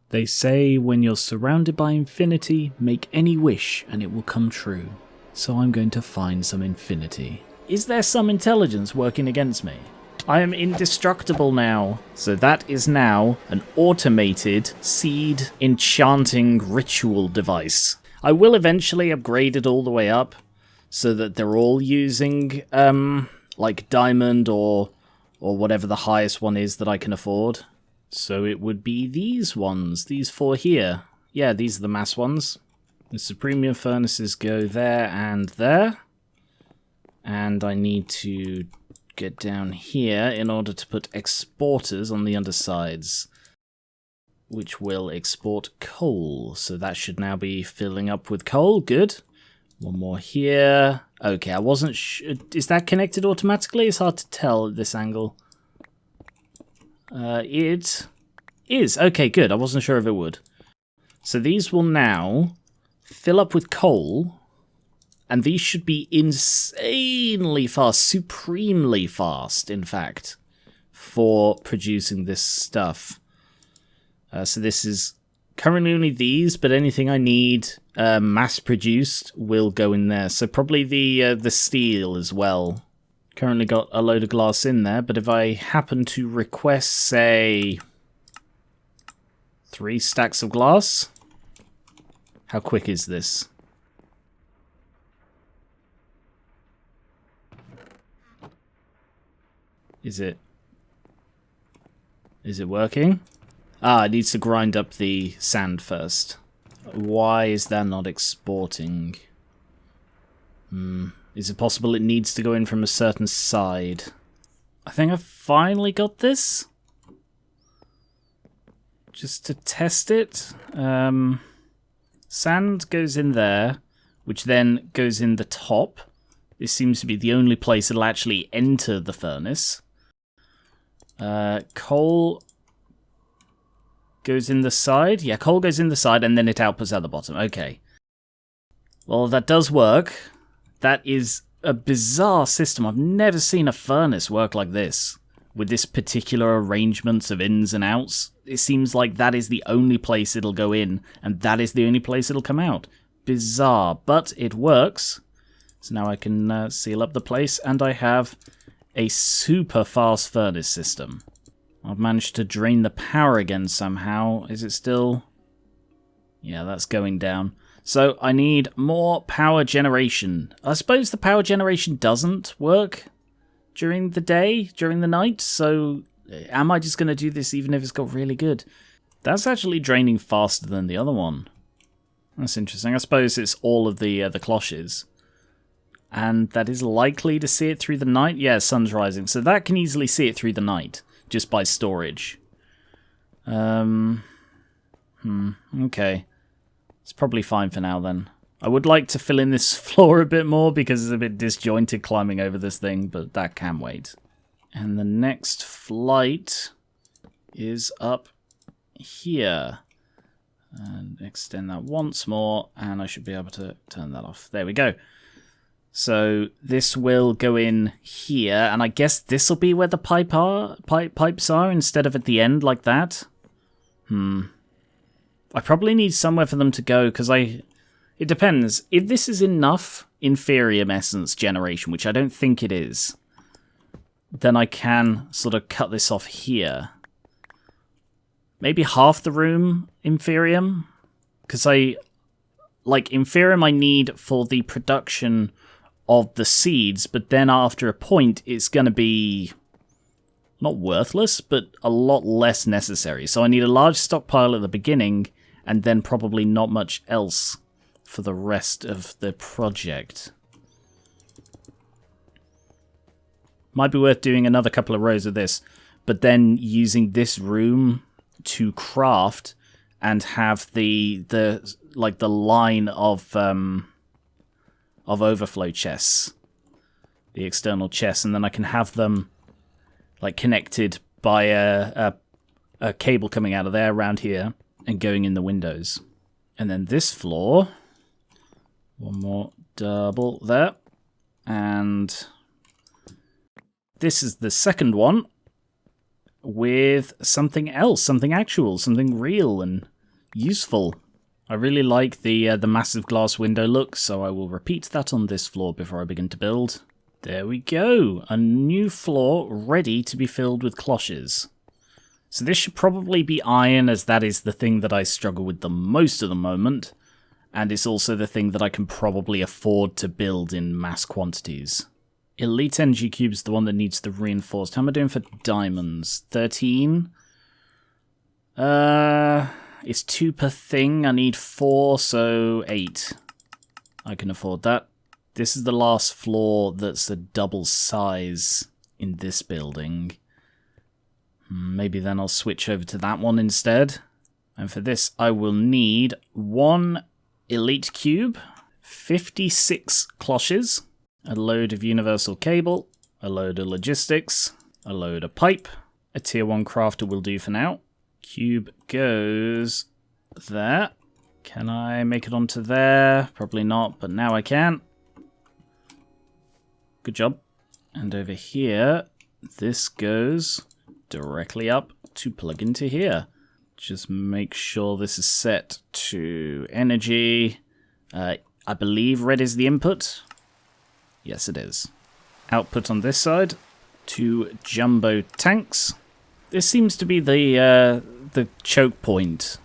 They say when you're surrounded by infinity, make any wish and it will come true. So I'm going to find some infinity. Is there some intelligence working against me? I am indestructible now. So that is now an automated seed enchanting ritual device. I will eventually upgrade it all the way up so that they're all using like diamond or whatever the highest one is that I can afford. So it would be these ones, these 4 here. Yeah, these are the mass ones. The Supremium furnaces go there and there. And I need to get down here in order to put exporters on the undersides, which will export coal. So that should now be filling up with coal. Good. One more here. Okay, I wasn't sure. Is that connected automatically? It's hard to tell at this angle. It is. Okay, good. I wasn't sure if it would. So these will now fill up with coal, and these should be insanely fast, supremely fast, in fact, for producing this stuff. So this is currently only these, but anything I need mass-produced will go in there. So probably the steel as well. Currently got a load of glass in there, but if I happen to request, say, 3 stacks of glass, how quick is this? Is it working? Ah, it needs to grind up the sand first. Why is that not exporting? Is it possible it needs to go in from a certain side? I think I've finally got this. Just to test it. Sand goes in there, which then goes in the top. This seems to be the only place it'll actually enter the furnace. Coal goes in the side. Yeah, coal goes in the side and then it outputs at the bottom. Okay. Well, that does work. That is a bizarre system. I've never seen a furnace work like this, with this particular arrangement of ins and outs. It seems like that is the only place it'll go in, and that is the only place it'll come out. Bizarre, but it works. So now I can seal up the place, and I have a super fast furnace system. I've managed to drain the power again somehow. Is it still? Yeah, that's going down. So I need more power generation. I suppose the power generation doesn't work during the day, during the night, so am I just going to do this even if it's got really good? That's actually draining faster than the other one. That's interesting. I suppose it's all of the cloches. And that is likely to see it through the night? Yeah, sun's rising. So that can easily see it through the night, just by storage. Okay. It's probably fine for now then. I would like to fill in this floor a bit more because it's a bit disjointed climbing over this thing, but that can wait. And the next flight is up here. And extend that once more, and I should be able to turn that off. There we go. So this will go in here, and I guess this will be where the pipes are instead of at the end like that. I probably need somewhere for them to go, because it depends. If this is enough inferium essence generation, which I don't think it is, then I can sort of cut this off here. Maybe half the room inferium, because inferium I need for the production of the seeds, but then after a point it's going to be not worthless, but a lot less necessary. So I need a large stockpile at the beginning, and then probably not much else for the rest of the project. Might be worth doing another couple of rows of this, but then using this room to craft and have the line of overflow chests, the external chests, and then I can have them like connected by a cable coming out of there around here and going in the windows. And then this floor, one more double there, and this is the second one with something else, something actual, something real and useful. I really like the massive glass window look, so I will repeat that on this floor before I begin to build. There we go. A new floor ready to be filled with cloches. So this should probably be iron, as that is the thing that I struggle with the most at the moment. And it's also the thing that I can probably afford to build in mass quantities. Elite Energy Cube is the one that needs the reinforced. How am I doing for diamonds? 13? It's 2 per thing. I need 4, so 8. I can afford that. This is the last floor that's a double size in this building. Maybe then I'll switch over to that one instead. And for this, I will need 1 Elite Cube, 56 Cloches, a load of universal cable, a load of logistics, a load of pipe. A tier 1 crafter will do for now. Cube goes there. Can I make it onto there? Probably not, but now I can. Good job. And over here, this goes directly up to plug into here. Just make sure this is set to energy. I believe red is the input. Yes, it is. Output on this side. 2 jumbo tanks. This seems to be the choke point.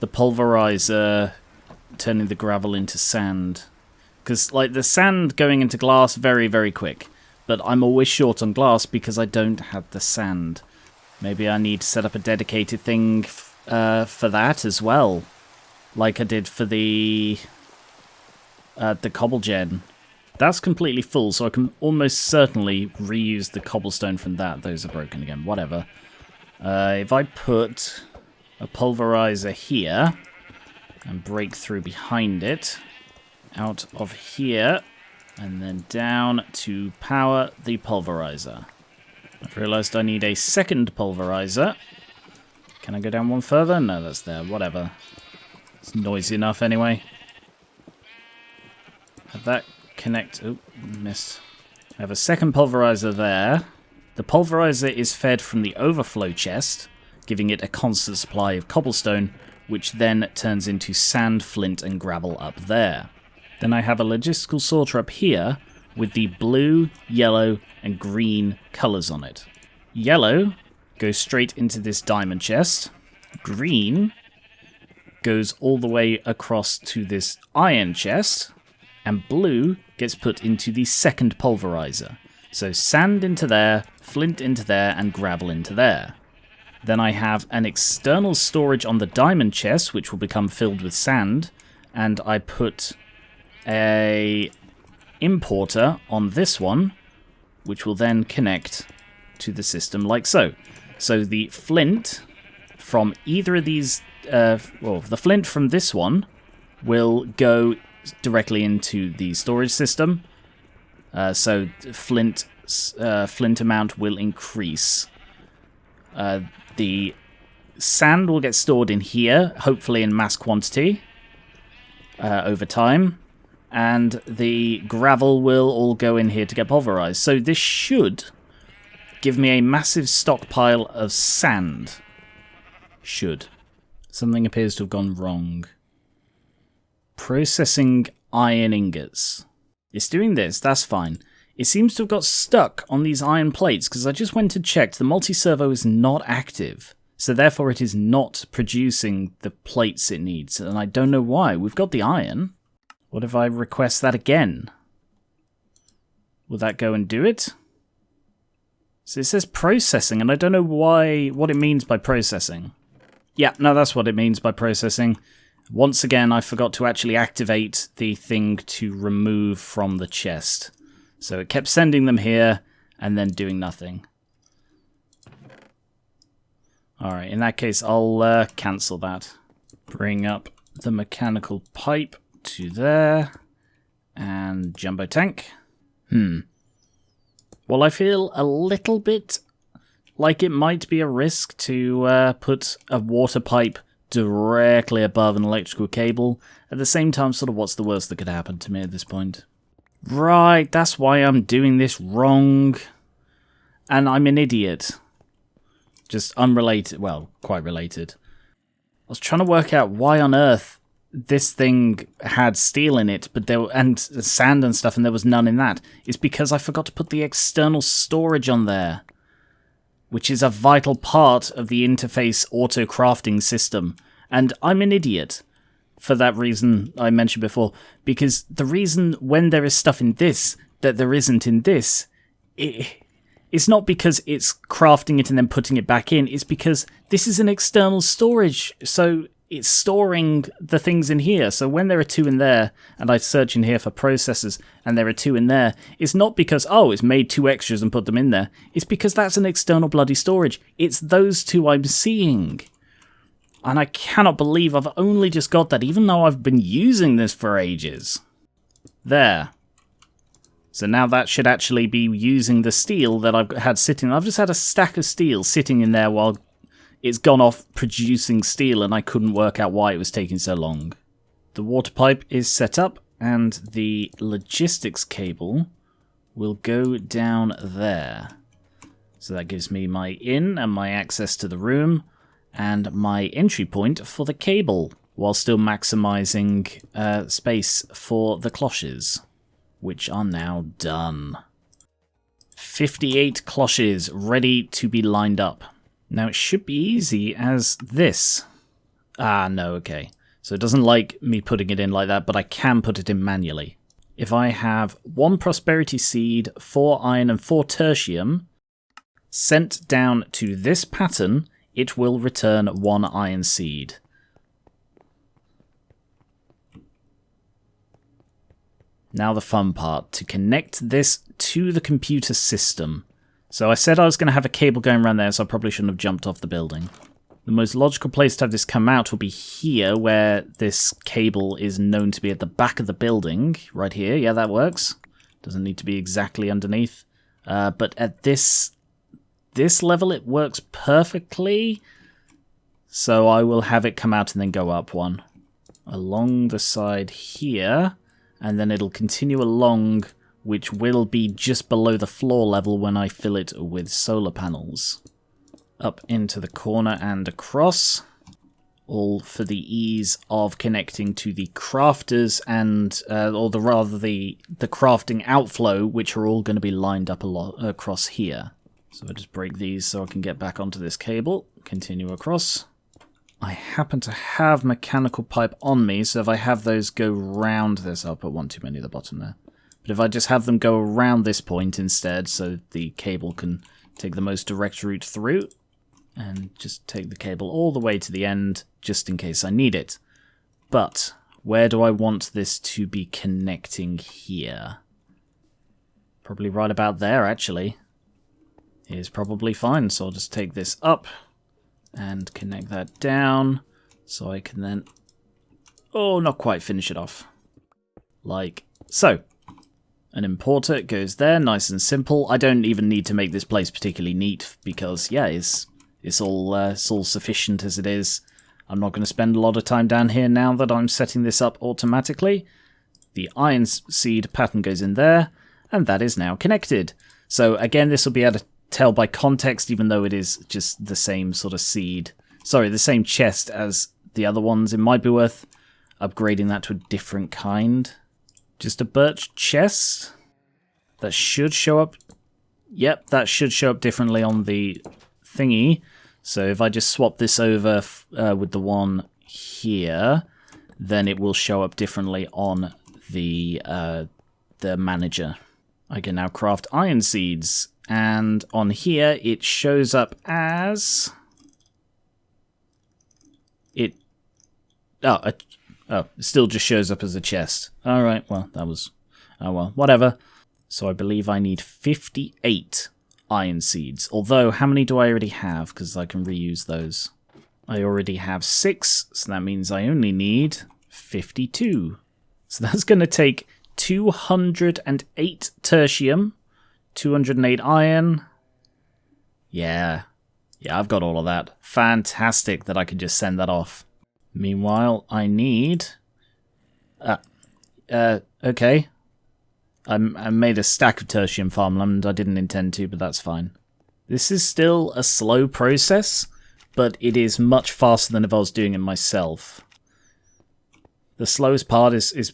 The pulverizer turning the gravel into sand. Because, like, the sand going into glass, very, very quick. But I'm always short on glass because I don't have the sand. Maybe I need to set up a dedicated thing for that as well. Like I did for the cobble gen. That's completely full, so I can almost certainly reuse the cobblestone from that. Those are broken again, whatever. If I put a pulverizer here and break through behind it, out of here, and then down to power the pulverizer. I've realised I need a second pulverizer. Can I go down one further? No, that's there. Whatever. It's noisy enough anyway. Have that connect... Oh, missed. I have a second pulverizer there. The pulverizer is fed from the overflow chest, giving it a constant supply of cobblestone, which then turns into sand, flint, and gravel up there. Then I have a logistical sorter up here with the blue, yellow, and green colours on it. Yellow goes straight into this diamond chest. Green goes all the way across to this iron chest. And blue gets put into the second pulverizer. So sand into there, flint into there, and gravel into there. Then I have an external storage on the diamond chest, which will become filled with sand. And I put a importer on this one, which will then connect to the system like so. So the flint from either of these, well, the flint from this one will go directly into the storage system. So flint amount will increase. The sand will get stored in here, hopefully in mass quantity, over time. And the gravel will all go in here to get pulverized. So this should give me a massive stockpile of sand. Should. Something appears to have gone wrong. Processing iron ingots. It's doing this, that's fine. It seems to have got stuck on these iron plates because I just went and checked. The multi-servo is not active. So therefore it is not producing the plates it needs. And I don't know why. We've got the iron. What if I request that again? Will that go and do it? So it says processing, and I don't know what it means by processing. Yeah, no, that's what it means by processing. Once again, I forgot to actually activate the thing to remove from the chest. So it kept sending them here, and then doing nothing. Alright, in that case, I'll cancel that. Bring up the mechanical pipe to there, and jumbo tank. Well, I feel a little bit like it might be a risk to put a water pipe directly above an electrical cable. At the same time, sort of what's the worst that could happen to me at this point? Right, that's why I'm doing this wrong. And I'm an idiot. Just unrelated, well, quite related. was trying to work out why on earth this thing had steel in it, but and sand and stuff, and there was none in that. It's because I forgot to put the external storage on there, which is a vital part of the interface auto-crafting system. And I'm an idiot for that reason I mentioned before, because the reason when there is stuff in this that there isn't in this, it's not because it's crafting it and then putting it back in, it's because this is an external storage, so it's storing the things in here. So when there are 2 in there, and I search in here for processors, and there are 2 in there, it's not because, oh, it's made 2 extras and put them in there. It's because that's an external bloody storage. It's those 2 I'm seeing. And I cannot believe I've only just got that, even though I've been using this for ages. There. So now that should actually be using the steel that I've had sitting. I've just had a stack of steel sitting in there while it's gone off producing steel, and I couldn't work out why it was taking so long. The water pipe is set up, and the logistics cable will go down there. So that gives me my in and my access to the room, and my entry point for the cable, while still maximizing space for the cloches, which are now done. 58 cloches ready to be lined up. Now it should be easy as this. Ah, no, okay. So it doesn't like me putting it in like that, but I can put it in manually. If I have 1 prosperity seed, 4 iron and 4 tertium sent down to this pattern, it will return 1 iron seed. Now the fun part, to connect this to the computer system. So I said I was going to have a cable going around there, so I probably shouldn't have jumped off the building. The most logical place to have this come out will be here, where this cable is known to be at the back of the building. Right here, yeah, that works. Doesn't need to be exactly underneath. But at this level, it works perfectly. So I will have it come out and then go up 1. Along the side here, and then it'll continue along, which will be just below the floor level when I fill it with solar panels. Up into the corner and across, all for the ease of connecting to the crafters and, the crafting outflow, which are all going to be lined up across here. So I just break these so I can get back onto this cable, continue across. I happen to have mechanical pipe on me, so if I have those go round this, I'll put 1 too many at the bottom there. But if I just have them go around this point instead, so the cable can take the most direct route through, and just take the cable all the way to the end, just in case I need it. But where do I want this to be connecting here? Probably right about there, actually. Is probably fine, so I'll just take this up and connect that down, so I can then, not quite finish it off. Like so. An importer goes there, nice and simple. I don't even need to make this place particularly neat, because, yeah, it's all sufficient as it is. I'm not going to spend a lot of time down here now that I'm setting this up automatically. The iron seed pattern goes in there, and that is now connected. So again, this will be able to tell by context, even though it is just the same sort of seed. Sorry, the same chest as the other ones. It might be worth upgrading that to a different kind. Just a birch chest. That should show up. Yep, that should show up differently on the thingy. So if I just swap this over with the one here, then it will show up differently on the manager. I can now craft iron seeds, and on here it shows up as it still just shows up as a chest. Alright, well, that was... oh well, whatever. So I believe I need 58 iron seeds. Although, how many do I already have? Because I can reuse those. I already have 6, so that means I only need 52. So that's going to take 208 tertium, 208 iron. Yeah, I've got all of that. Fantastic that I can just send that off. Meanwhile, I need... okay. I made a stack of tertium farmland. I didn't intend to, but that's fine. This is still a slow process, but it is much faster than if I was doing it myself. The slowest part is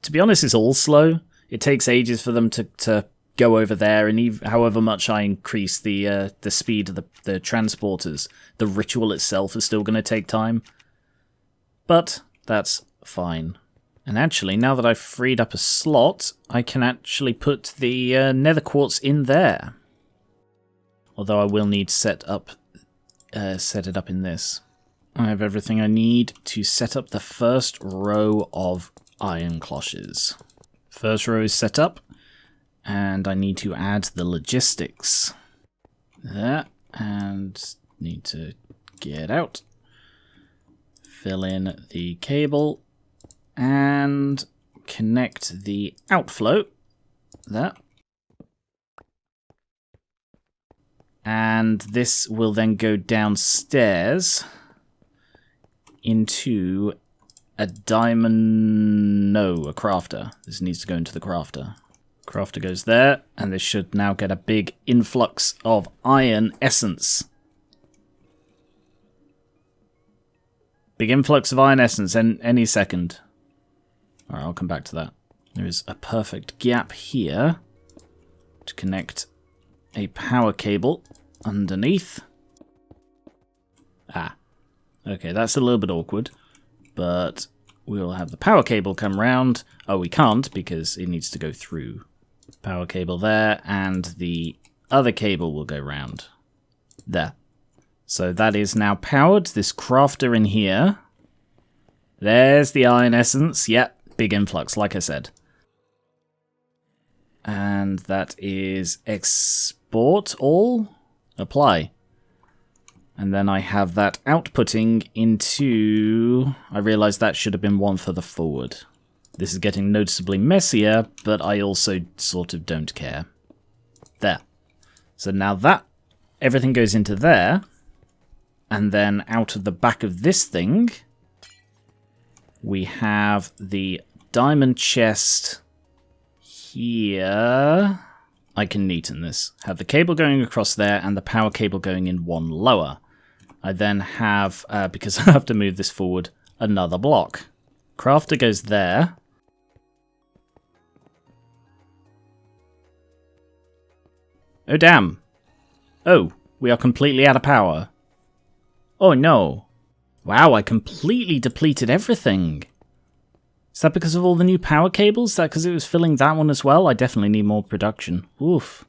to be honest, it's all slow. It takes ages for them to go over there, and even, however much I increase the speed of the transporters, the ritual itself is still going to take time. But that's fine. And actually, now that I've freed up a slot, I can actually put the nether quartz in there. Although I will need to set it up in this. I have everything I need to set up the first row of iron cloches. First row is set up, and I need to add the logistics. There, and need to get out. Fill in the cable, and connect the outflow. There. And this will then go downstairs into a diamond... No, a crafter. This needs to go into the crafter. Crafter goes there, and this should now get a big influx of iron essence. Big influx of iron essence any second. Alright, I'll come back to that. There is a perfect gap here to connect a power cable underneath. Ah. Okay, that's a little bit awkward. But we'll have the power cable come round. Oh, we can't because it needs to go through. Power cable there, and the other cable will go round. There. So that is now powered. This crafter in here. There's the iron essence. Yep, big influx, like I said. And that is export all. Apply. And then I have that outputting into... I realised that should have been one further forward. This is getting noticeably messier, but I also sort of don't care. There. So now that, everything goes into there. And then out of the back of this thing, we have the diamond chest here. I can neaten this. Have the cable going across there and the power cable going in one lower. I then have, because I have to move this forward, another block. Crafter goes there. Oh damn. Oh, we are completely out of power. Oh no. Wow, I completely depleted everything. Is that because of all the new power cables? Is that because it was filling that one as well? I definitely need more production. Oof.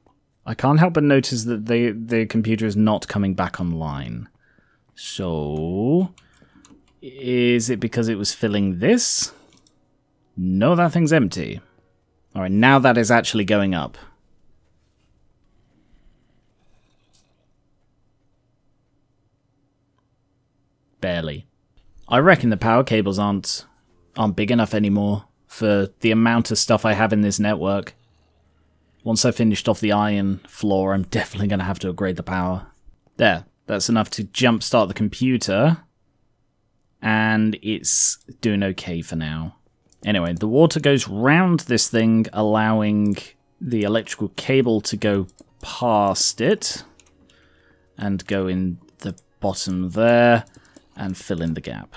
I can't help but notice that the computer is not coming back online. So, is it because it was filling this? No, that thing's empty. Alright, now that is actually going up. Barely. I reckon the power cables aren't big enough anymore for the amount of stuff I have in this network. Once I've finished off the iron floor, I'm definitely going to have to upgrade the power. There. That's enough to jumpstart the computer. And it's doing okay for now. Anyway, the water goes round this thing, allowing the electrical cable to go past it. And go in the bottom there. And fill in the gap.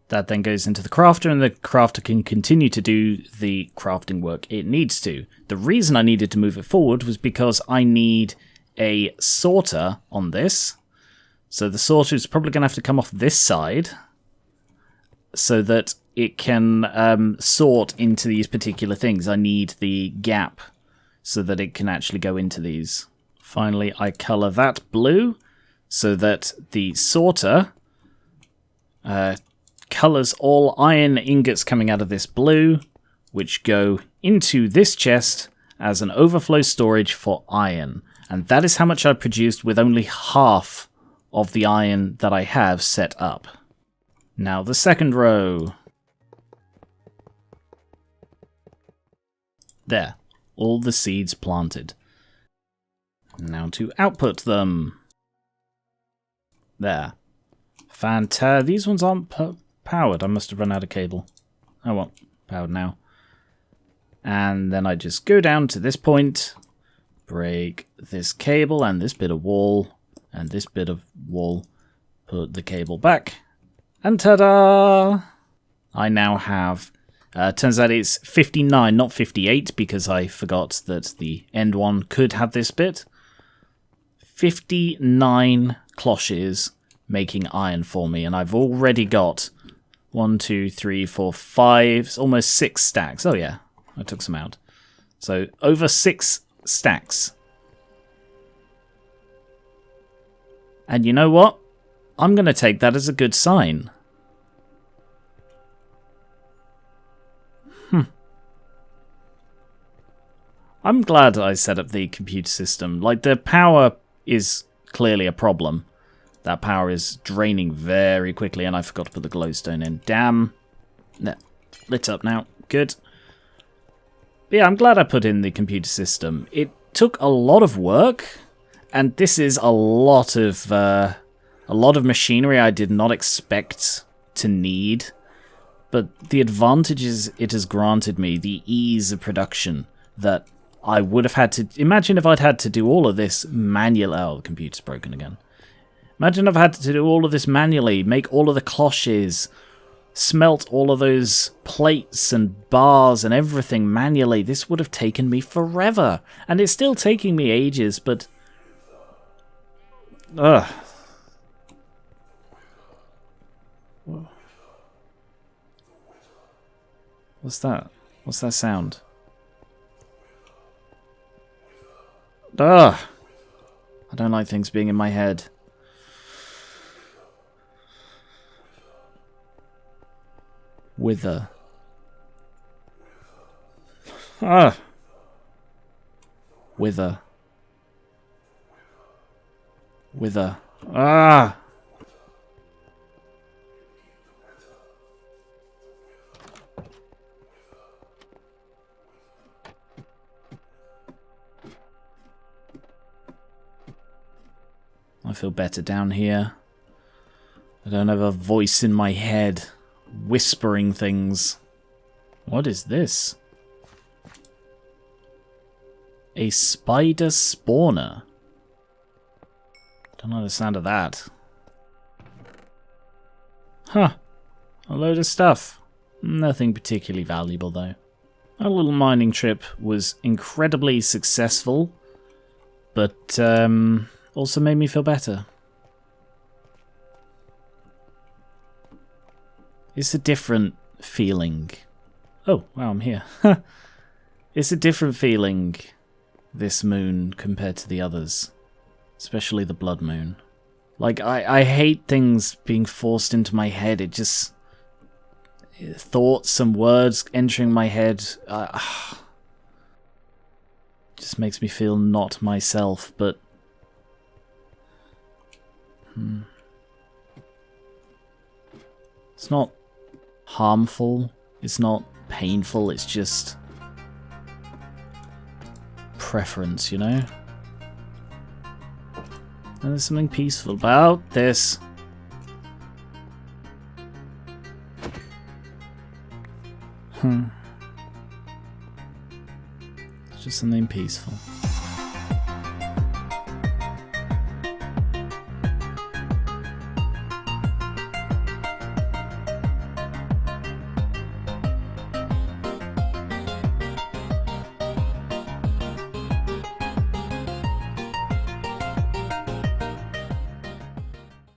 That then goes into the crafter, and the crafter can continue to do the crafting work it needs to. The reason I needed to move it forward was because I need a sorter on this. So the sorter is probably going to have to come off this side so that it can sort into these particular things. I need the gap so that it can actually go into these. Finally, I colour that blue so that the sorter colours all iron ingots coming out of this blue, which go into this chest as an overflow storage for iron. And that is how much I produced with only half of the iron that I have set up. Now the second row. There. All the seeds planted. Now to output them. There. Fantastic. These ones aren't powered. I must have run out of cable. Oh well, powered now. And then I just go down to this point, break this cable and this bit of wall, and this bit of wall, Put the cable back. And ta-da! I now have... turns out it's 59, not 58, because I forgot that the end one could have this bit. 59 cloches making iron for me, and I've already got 1, 2, 3, 4, 5, almost 6 stacks. Oh yeah, I took some out. So over 6 stacks. And you know what? I'm going to take that as a good sign. I'm glad I set up the computer system. Like, the power is clearly a problem. That power is draining very quickly, and I forgot to put the glowstone in. Damn. No, lit up now. Good. But yeah, I'm glad I put in the computer system. It took a lot of work, and this is a lot of machinery I did not expect to need. But the advantages it has granted me, the ease of production that I would have had to... Imagine if I'd had to do all of this manually... Oh, the computer's broken again. Imagine if I had to do all of this manually, make all of the cloches, smelt all of those plates and bars and everything manually. This would have taken me forever. And it's still taking me ages, but... Ugh. What's that? What's that sound? Ugh! I don't like things being in my head. Wither. Ah! Wither. Wither. Ah! I feel better down here. I don't have a voice in my head whispering things. What is this? A spider spawner. Don't know the sound of that. Huh. A load of stuff. Nothing particularly valuable though. Our little mining trip was incredibly successful, but also made me feel better. It's a different feeling. Oh, wow, I'm here. It's a different feeling, this moon, compared to the others. Especially the blood moon. Like, I hate things being forced into my head. It just... Thoughts and words entering my head... just makes me feel not myself, but... It's not harmful, it's not painful, it's just preference, you know? And there's something peaceful about this. It's just something peaceful.